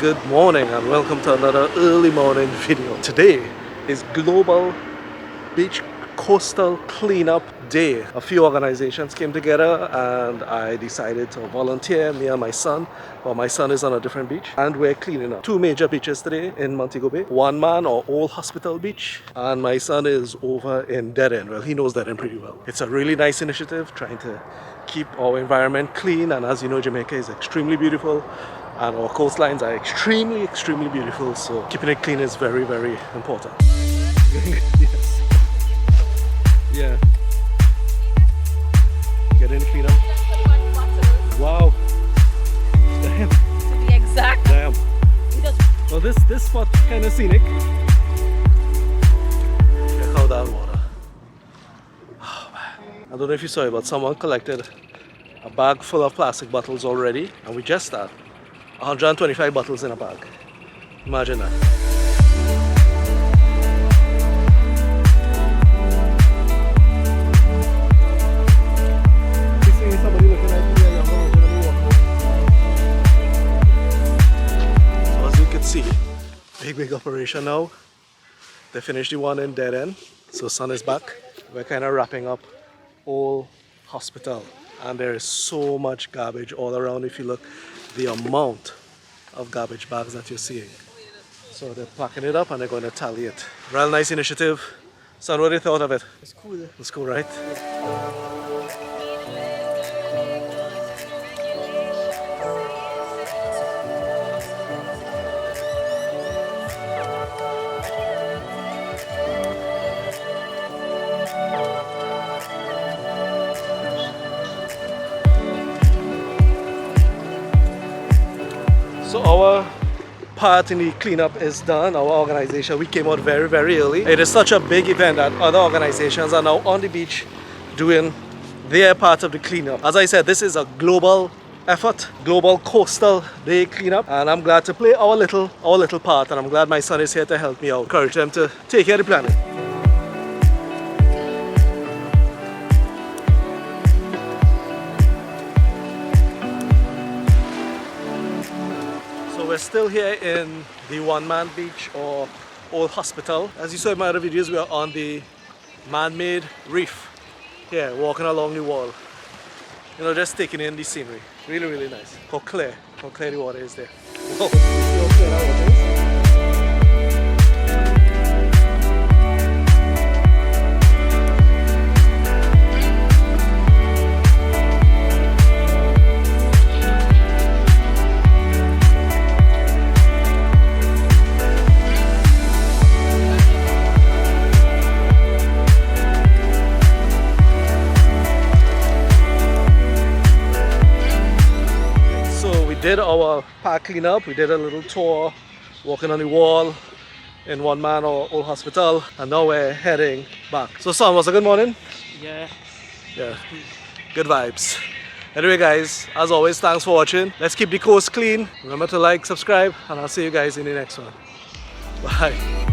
good morning and welcome to another early morning video. Today is Global Beach Coastal Cleanup Day. A few organizations came together and I decided to volunteer, me and my son. Well, my son is on a different beach and we're cleaning up two major beaches today in Montego Bay. One Man or Old Hospital Beach, and my son is over in Dead End. Well, he knows Dead End pretty well. It's a really nice initiative trying to keep our environment clean, and as you know, Jamaica is extremely beautiful and our coastlines are extremely beautiful, so keeping it clean is very important. Yes. Yeah. Get in, clean up. Wow. Damn. To be exact. Damn. Well, this spot kind of scenic. Check out that water. Oh man. I don't know if you saw it, but someone collected a bag full of plastic bottles already, and we just started. 125 bottles in a bag. Imagine that. So as you can see, big operation now. They finished the one in Dead End, so sun is back. We're kind of wrapping up Old Hospital, and there is so much garbage all around. If you look, the amount of garbage bags that you're seeing. So they're packing it up and they're going to tally it. Real nice initiative. Son, what do you thought of it? It's cool. It's cool, right? So our part in the cleanup is done. Our organization, we came out very early. It is such a big event that other organizations are now on the beach doing their part of the cleanup. As I said, this is a global effort, Global Coastal Day cleanup, and I'm glad to play our little part, and I'm glad my son is here to help me out. Encourage them to take care of the planet. We're still here in the One Man Beach or Old Hospital. As you saw in my other videos, we are on the man-made reef here, walking along the wall. You know, just taking in the scenery. Really nice. How clear the water is there. Whoa, see how clear that water is? Did our park cleanup, we did a little tour, walking on the wall in One Man or Old Hospital, and now we're heading back. So son, was a good morning? Yeah. Yeah, good vibes. Anyway guys, as always, thanks for watching. Let's keep the coast clean. Remember to like, subscribe, and I'll see you guys in the next one. Bye.